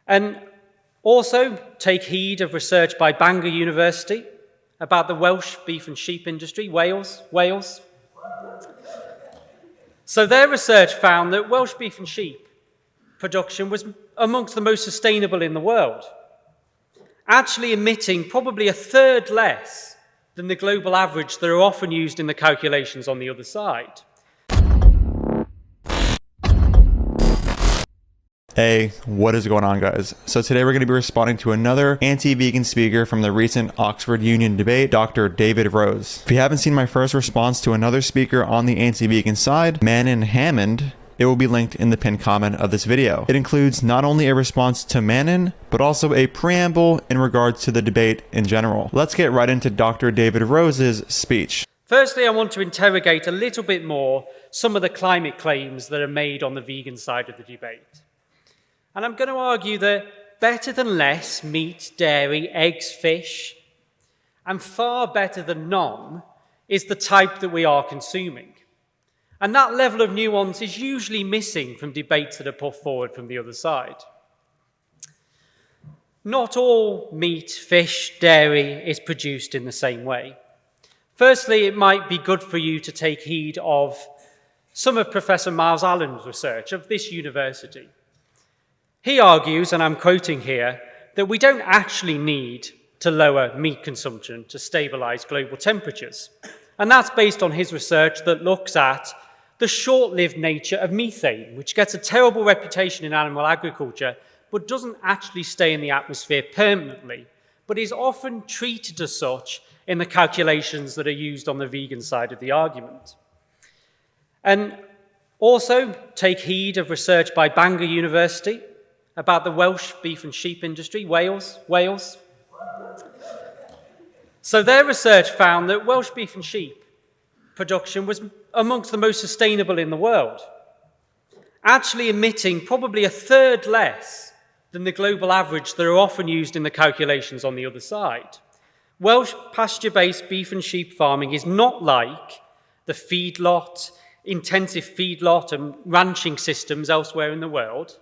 And also take heed of research by Bangor University about the Welsh beef and sheep industry, Wales. So their research found that Welsh beef and sheep production was amongst the most sustainable in the world, actually emitting probably a third less than the global average that are often used in the calculations on the other side. Hey, what is going on, guys? So today we're going to be responding to another anti-vegan speaker from the recent Oxford Union debate, Dr. David Rose. If you haven't seen my first response to another speaker on the anti-vegan side, Manon Hammond, it will be linked in the pinned comment of this video. It includes not only a response to Manon, but also a preamble in regards to the debate in general. Let's get right into Dr. David Rose's speech. Firstly, I want to interrogate a little bit more some of the climate claims that are made on the vegan side of the debate. And I'm going to argue that better than less meat, dairy, eggs, fish, and far better than none is the type that we are consuming. And that level of nuance is usually missing from debates that are put forward from the other side. Not all meat, fish, dairy is produced in the same way. Firstly, it might be good for you to take heed of some of Professor Miles Allen's research of this university. He argues, and I'm quoting here, that we don't actually need to lower meat consumption to stabilize global temperatures. And that's based on his research that looks at the short-lived nature of methane, which gets a terrible reputation in animal agriculture, but doesn't actually stay in the atmosphere permanently, but is often treated as such in the calculations that are used on the vegan side of the argument. And also take heed of research by Bangor University about the Welsh beef and sheep industry, Wales. So their research found that Welsh beef and sheep production was amongst the most sustainable in the world, actually emitting probably a third less than the global average that are often used in the calculations on the other side. Welsh pasture-based beef and sheep farming is not like the feedlot, intensive feedlot and ranching systems elsewhere in the world,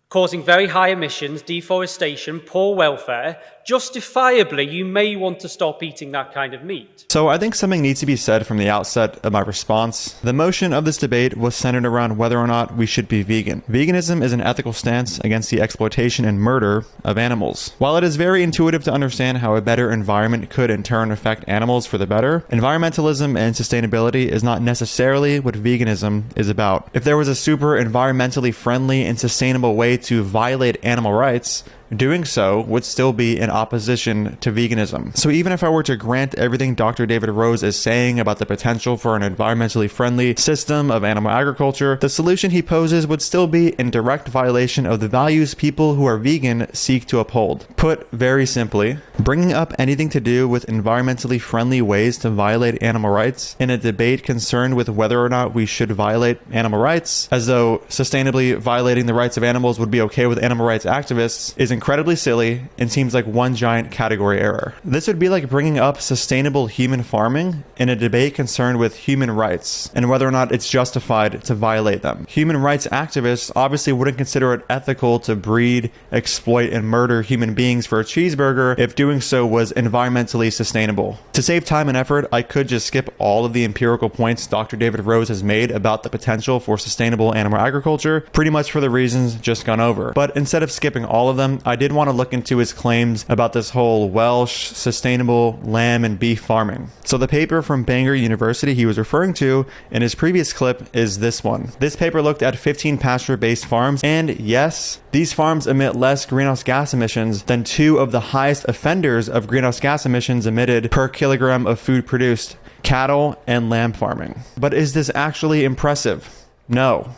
causing very high emissions, deforestation, poor welfare. Justifiably, you may want to stop eating that kind of meat. So I think something needs to be said from the outset of my response. The motion of this debate was centered around whether or not we should be vegan. Veganism is an ethical stance against the exploitation and murder of animals. While it is very intuitive to understand how a better environment could in turn affect animals for the better, environmentalism and sustainability is not necessarily what veganism is about. If there was a super environmentally friendly and sustainable way to violate animal rights, doing so would still be in opposition to veganism. So even if I were to grant everything Dr. David Rose is saying about the potential for an environmentally friendly system of animal agriculture, the solution he poses would still be in direct violation of the values people who are vegan seek to uphold. Put very simply, bringing up anything to do with environmentally friendly ways to violate animal rights in a debate concerned with whether or not we should violate animal rights, as though sustainably violating the rights of animals would be okay with animal rights activists, is incredibly silly and seems like one giant category error. This would be like bringing up sustainable human farming in a debate concerned with human rights and whether or not it's justified to violate them. Human rights activists obviously wouldn't consider it ethical to breed, exploit, and murder human beings for a cheeseburger if doing so was environmentally sustainable. To save time and effort, I could just skip all of the empirical points Dr. David Rose has made about the potential for sustainable animal agriculture, pretty much for the reasons just gone over. But instead of skipping all of them, I did want to look into his claims about this whole Welsh sustainable lamb and beef farming. So the paper from Bangor University he was referring to in his previous clip is this one. This paper looked at 15 pasture-based farms, and yes, these farms emit less greenhouse gas emissions than two of the highest offenders of greenhouse gas emissions emitted per kilogram of food produced, cattle and lamb farming. But is this actually impressive? No.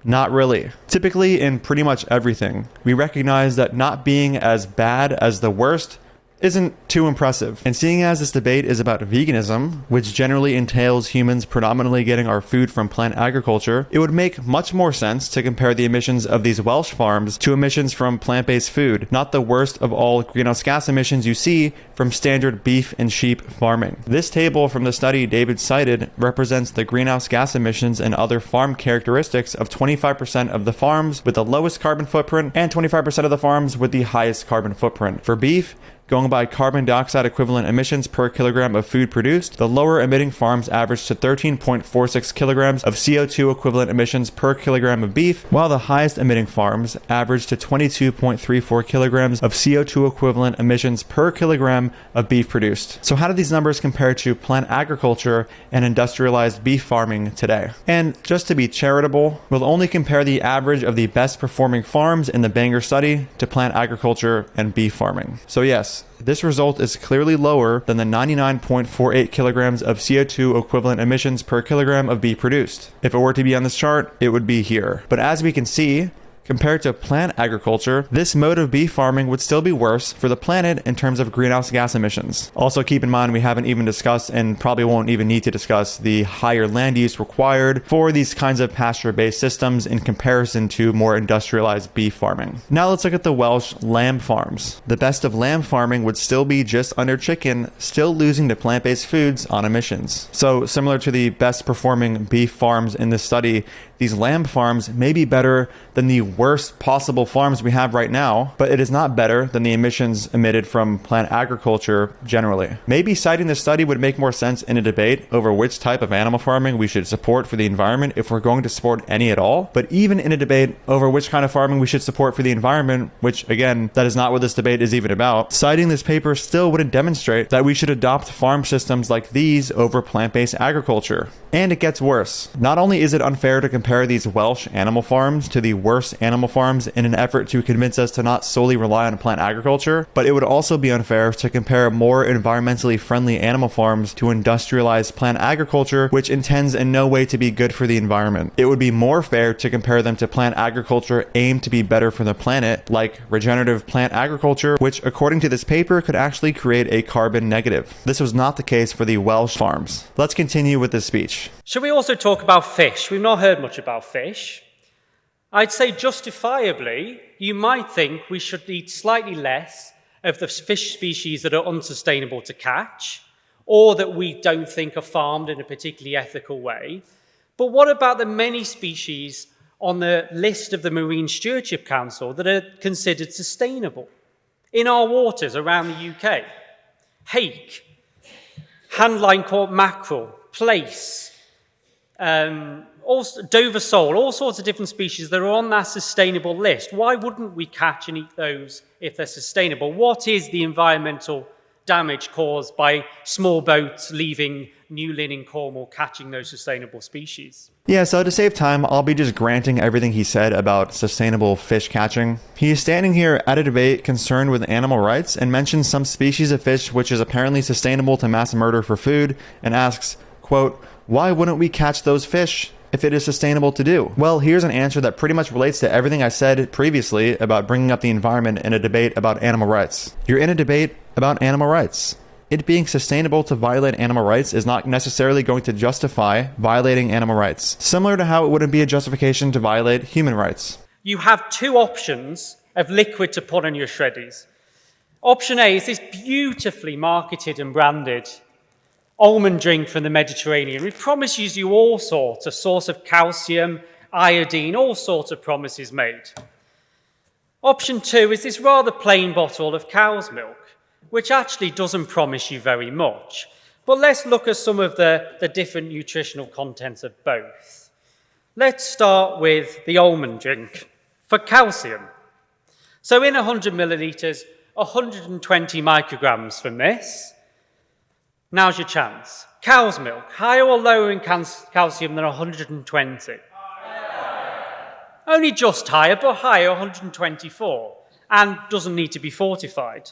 Not really. Typically, in pretty much everything, we recognize that not being as bad as the worst isn't too impressive. And seeing as this debate is about veganism, which generally entails humans predominantly getting our food from plant agriculture, it would make much more sense to compare the emissions of these Welsh farms to emissions from plant-based food, not the worst of all greenhouse gas emissions you see from standard beef and sheep farming. This table from the study David cited represents the greenhouse gas emissions and other farm characteristics of 25% of the farms with the lowest carbon footprint and 25% of the farms with the highest carbon footprint. For beef, going by carbon dioxide equivalent emissions per kilogram of food produced, the lower emitting farms averaged to 13.46 kilograms of CO2 equivalent emissions per kilogram of beef, while the highest emitting farms averaged to 22.34 kilograms of CO2 equivalent emissions per kilogram of beef produced. So how do these numbers compare to plant agriculture and industrialized beef farming today? And just to be charitable, we'll only compare the average of the best performing farms in the Bangor study to plant agriculture and beef farming. So yes, this result is clearly lower than the 99.48 kilograms of CO2 equivalent emissions per kilogram of beef produced. If it were to be on this chart, it would be here. But as we can see, compared to plant agriculture, this mode of beef farming would still be worse for the planet in terms of greenhouse gas emissions. Also keep in mind we haven't even discussed and probably won't even need to discuss the higher land use required for these kinds of pasture-based systems in comparison to more industrialized beef farming. Now let's look at the Welsh lamb farms. The best of lamb farming would still be just under chicken, still losing to plant-based foods on emissions. So similar to the best performing beef farms in this study, these lamb farms may be better than the worst possible farms we have right now, but it is not better than the emissions emitted from plant agriculture generally. Maybe citing this study would make more sense in a debate over which type of animal farming we should support for the environment if we're going to support any at all. But even in a debate over which kind of farming we should support for the environment, which again, that is not what this debate is even about, citing this paper still wouldn't demonstrate that we should adopt farm systems like these over plant-based agriculture. And it gets worse. Not only is it unfair to compare these Welsh animal farms to the worst animal farms in an effort to convince us to not solely rely on plant agriculture, but it would also be unfair to compare more environmentally friendly animal farms to industrialized plant agriculture, which intends in no way to be good for the environment. It would be more fair to compare them to plant agriculture aimed to be better for the planet, like regenerative plant agriculture, which according to this paper could actually create a carbon negative. This was not the case for the Welsh farms. Let's continue with this speech. Should we also talk about fish? We've not heard much about fish. I'd say justifiably, you might think we should eat slightly less of the fish species that are unsustainable to catch, or that we don't think are farmed in a particularly ethical way. But what about the many species on the list of the Marine Stewardship Council that are considered sustainable in our waters around the UK? Hake, handline caught mackerel, plaice, Dover sole, all sorts of different species that are on that sustainable list. Why wouldn't we catch and eat those if they're sustainable? What is the environmental damage caused by small boats leaving New Lynn in Cornwall catching those sustainable species? Yeah, so to save time, I'll be just granting everything he said about sustainable fish catching. He is standing here at a debate concerned with animal rights and mentions some species of fish which is apparently sustainable to mass murder for food and asks, quote, "Why wouldn't we catch those fish if it is sustainable to do?" Well, here's an answer that pretty much relates to everything I said previously about bringing up the environment in a debate about animal rights. You're in a debate about animal rights. It being sustainable to violate animal rights is not necessarily going to justify violating animal rights, similar to how it wouldn't be a justification to violate human rights. You have two options of liquid to put on your shreddies. Option A is this beautifully marketed and branded almond drink from the Mediterranean. It promises you all sorts, a source of calcium, iodine, all sorts of promises made. Option 2 is this rather plain bottle of cow's milk, which actually doesn't promise you very much. But let's look at some of the different nutritional contents of both. Let's start with the almond drink for calcium. So in 100 millilitres, 120 micrograms from this. Now's your chance. Cow's milk, higher or lower in calcium than 120? Only just higher, but higher, 124, and doesn't need to be fortified.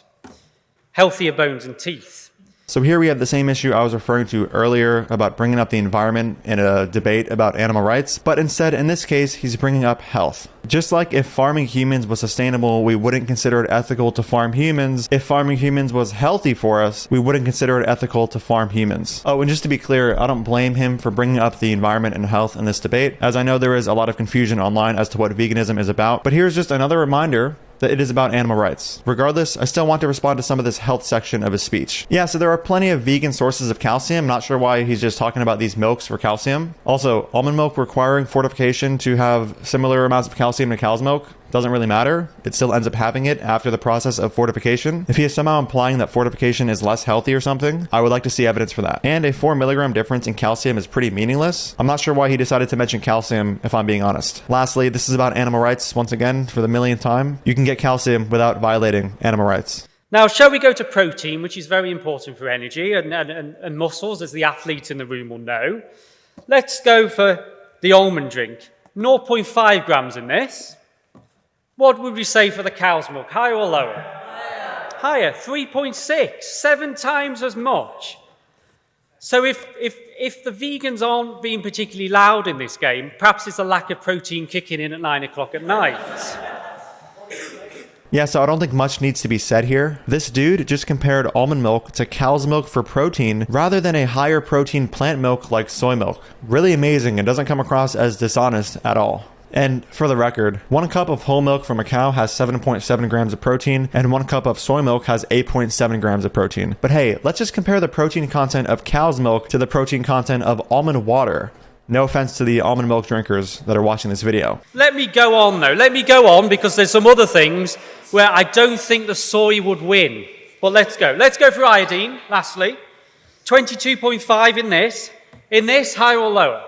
Healthier bones and teeth. So here we have the same issue I was referring to earlier about bringing up the environment in a debate about animal rights, but instead in this case he's bringing up health. Just like if farming humans was sustainable, we wouldn't consider it ethical to farm humans. If farming humans was healthy for us, we wouldn't consider it ethical to farm humans. Oh, and just to be clear, I don't blame him for bringing up the environment and health in this debate, as I know there is a lot of confusion online as to what veganism is about, but here's just another reminder that it is about animal rights. Regardless, I still want to respond to some of this health section of his speech. Yeah, so there are plenty of vegan sources of calcium. Not sure why he's just talking about these milks for calcium. Also, almond milk requiring fortification to have similar amounts of calcium to cow's milk doesn't really matter. It still ends up having it after the process of fortification. If he is somehow implying that fortification is less healthy or something, I would like to see evidence for that. And a 4 milligram difference in calcium is pretty meaningless. I'm not sure why he decided to mention calcium, if I'm being honest. Lastly, this is about animal rights once again for the millionth time. You can get calcium without violating animal rights. Now, shall we go to protein, which is very important for energy and muscles, as the athletes in the room will know. Let's go for the almond drink. 0.5 grams in this. What would we say for the cow's milk? Higher or lower? Higher. 3.6. 7 times as much. So if the vegans aren't being particularly loud in this game, perhaps it's a lack of protein kicking in at 9 o'clock at night. Yeah, so I don't think much needs to be said here. This dude just compared almond milk to cow's milk for protein rather than a higher protein plant milk like soy milk. Really amazing and doesn't come across as dishonest at all. And for the record, 1 cup of whole milk from a cow has 7.7 grams of protein, and 1 cup of soy milk has 8.7 grams of protein. But hey, let's just compare the protein content of cow's milk to the protein content of almond water. No offense to the almond milk drinkers that are watching this video. Let me go on, though. Let me go on, because there's some other things where I don't think the soy would win. But let's go. Let's go for iodine, lastly. 22.5 in this. In this, higher or lower?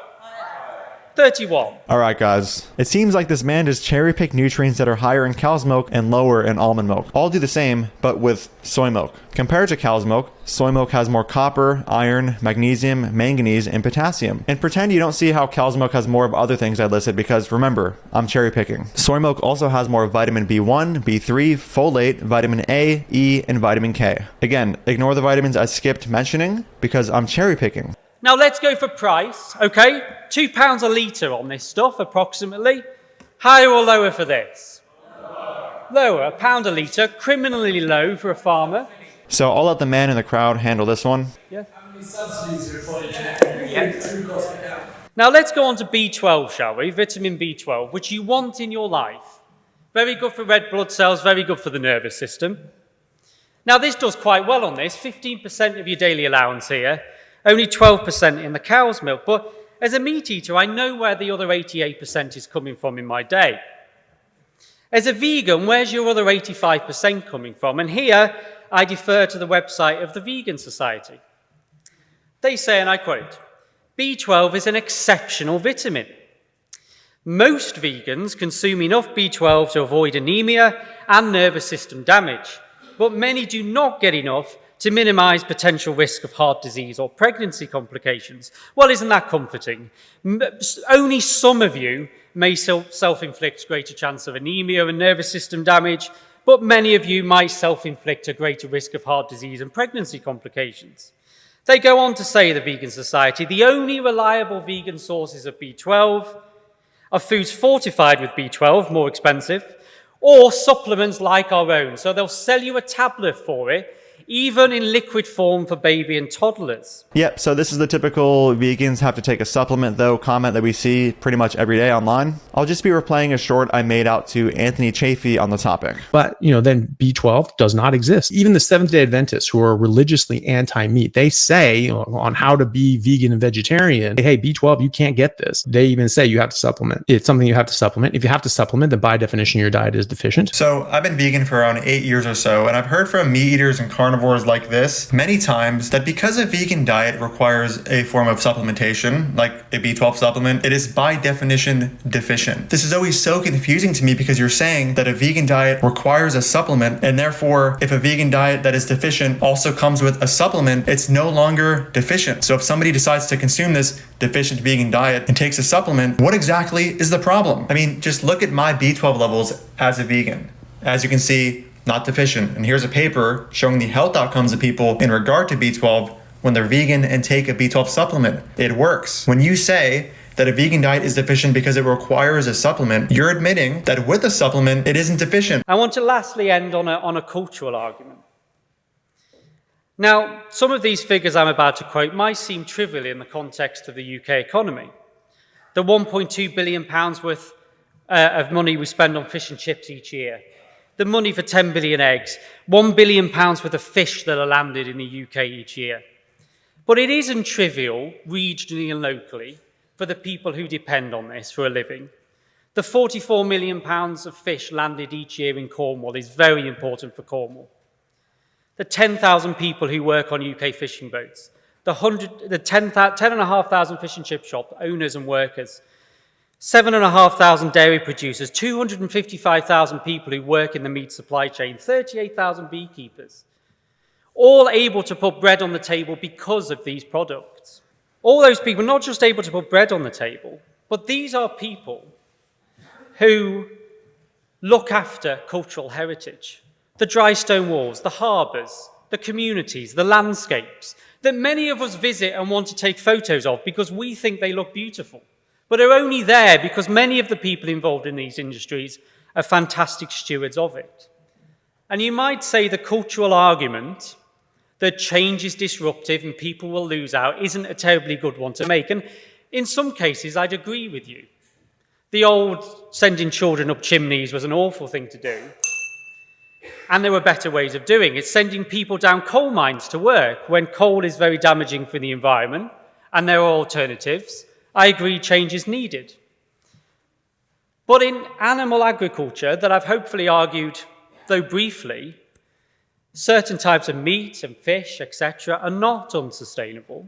31. All right, guys. It seems like this man just cherry-picked nutrients that are higher in cow's milk and lower in almond milk. All do the same, but with soy milk. Compared to cow's milk, soy milk has more copper, iron, magnesium, manganese, and potassium. And pretend you don't see how cow's milk has more of other things I listed because, remember, I'm cherry-picking. Soy milk also has more vitamin B1, B3, folate, vitamin A, E, and vitamin K. Again, ignore the vitamins I skipped mentioning because I'm cherry-picking. Now let's go for price, okay? £2 a litre on this stuff, approximately. Higher or lower for this? Lower. £1 a litre, criminally low for a farmer. So I'll let the man in the crowd handle this one. Yeah. How many subsidies are employed in Now let's go on to B12, shall we? Vitamin B12, which you want in your life. Very good for red blood cells, very good for the nervous system. Now this does quite well on this, 15% of your daily allowance here. Only 12% in the cow's milk. But as a meat eater, I know where the other 88% is coming from in my day. As a vegan, where's your other 85% coming from? And here, I defer to the website of the Vegan Society. They say, and I quote, B12 is an exceptional vitamin. Most vegans consume enough B12 to avoid anemia and nervous system damage, but many do not get enough to minimize potential risk of heart disease or pregnancy complications. Well, isn't that comforting? Only some of you may self-inflict greater chance of anemia and nervous system damage, but many of you might self-inflict a greater risk of heart disease and pregnancy complications. They go on to say, the Vegan Society, the only reliable vegan sources of B12 are foods fortified with B12, more expensive, or supplements like our own. So they'll sell you a tablet for it, even in liquid form for baby and toddlers. Yep, so this is the typical vegans have to take a supplement though comment that we see pretty much every day online. I'll just be replaying a short I made out to Anthony Chafee on the topic. But, then B12 does not exist. Even the Seventh-day Adventists who are religiously anti-meat, they say on how to be vegan and vegetarian, hey, B12, you can't get this. They even say you have to supplement. It's something you have to supplement. If you have to supplement, then by definition, your diet is deficient. So I've been vegan for around 8 years or so, and I've heard from meat eaters and carnivores like this many times that because a vegan diet requires a form of supplementation, like a B12 supplement, it is by definition deficient. This is always so confusing to me because you're saying that a vegan diet requires a supplement, and therefore if a vegan diet that is deficient also comes with a supplement, it's no longer deficient. So if somebody decides to consume this deficient vegan diet and takes a supplement, what exactly is the problem? I mean, just look at my B12 levels as a vegan. As you can see, not deficient. And here's a paper showing the health outcomes of people in regard to B12 when they're vegan and take a B12 supplement. It works. When you say that a vegan diet is deficient because it requires a supplement, you're admitting that with a supplement, it isn't deficient. I want to lastly end on a cultural argument. Now, some of these figures I'm about to quote might seem trivial in the context of the UK economy. The £1.2 billion worth of money we spend on fish and chips each year, the money for 10 billion eggs, £1 billion worth of fish that are landed in the UK each year. But it isn't trivial, regionally and locally, for the people who depend on this for a living. The £44 million of fish landed each year in Cornwall is very important for Cornwall. The 10,000 people who work on UK fishing boats, the 10,500 fish and chip shop owners and workers, 7,500 dairy producers, 255,000 people who work in the meat supply chain, 38,000 beekeepers, all able to put bread on the table because of these products. All those people not just able to put bread on the table, but these are people who look after cultural heritage. The dry stone walls, the harbours, the communities, the landscapes that many of us visit and want to take photos of because we think they look beautiful, but are only there because many of the people involved in these industries are fantastic stewards of it. And you might say the cultural argument that change is disruptive and people will lose out isn't a terribly good one to make. And in some cases, I'd agree with you. The old sending children up chimneys was an awful thing to do. And there were better ways of doing it. Sending people down coal mines to work when coal is very damaging for the environment and there are alternatives. I agree change is needed. But in animal agriculture, that I've hopefully argued, though briefly, certain types of meat and fish, etc., are not unsustainable.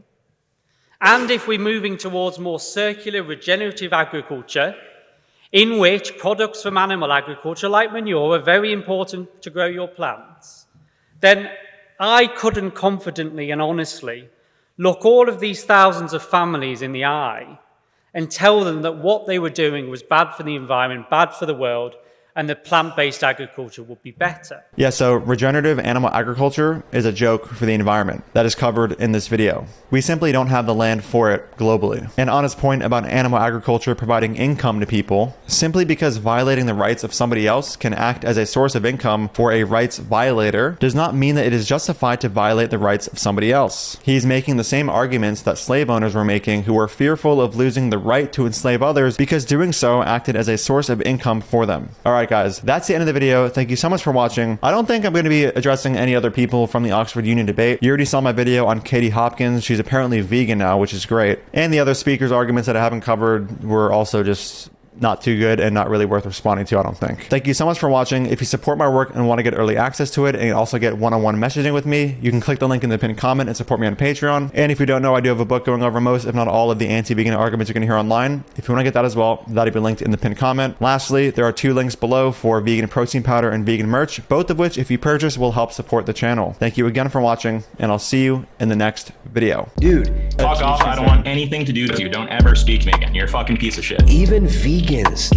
And if we're moving towards more circular, regenerative agriculture, in which products from animal agriculture, like manure, are very important to grow your plants, then I couldn't confidently and honestly look all of these thousands of families in the eye and tell them that what they were doing was bad for the environment, bad for the world, and that plant-based agriculture would be better. Yeah, so regenerative animal agriculture is a joke for the environment. That is covered in this video. We simply don't have the land for it globally. And on his point about animal agriculture providing income to people, simply because violating the rights of somebody else can act as a source of income for a rights violator does not mean that it is justified to violate the rights of somebody else. He's making the same arguments that slave owners were making who were fearful of losing the right to enslave others because doing so acted as a source of income for them. All right, guys, that's the end of the video. Thank you so much for watching. I don't think I'm going to be addressing any other people from the Oxford Union debate. You already saw my video on Katie Hopkins. She's apparently vegan now, which is great. And the other speakers' arguments that I haven't covered were also just not too good and not really worth responding to, I don't think. Thank you so much for watching. If you support my work and want to get early access to it and also get one-on-one messaging with me, you can click the link in the pinned comment and support me on Patreon. And if you don't know, I do have a book going over most, if not all, of the anti-vegan arguments you're going to hear online. If you want to get that as well, that'll be linked in the pinned comment. Lastly, there are 2 links below for vegan protein powder and vegan merch, both of which, if you purchase, will help support the channel. Thank you again for watching, and I'll see you in the next video. Dude. Fuck off, I don't want anything to do with you. Don't ever speak to me again. You're a fucking piece of shit. Even vegans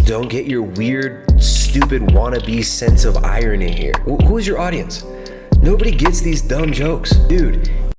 don't get your weird, stupid wannabe sense of irony here. Who is your audience? Nobody gets these dumb jokes. Dude,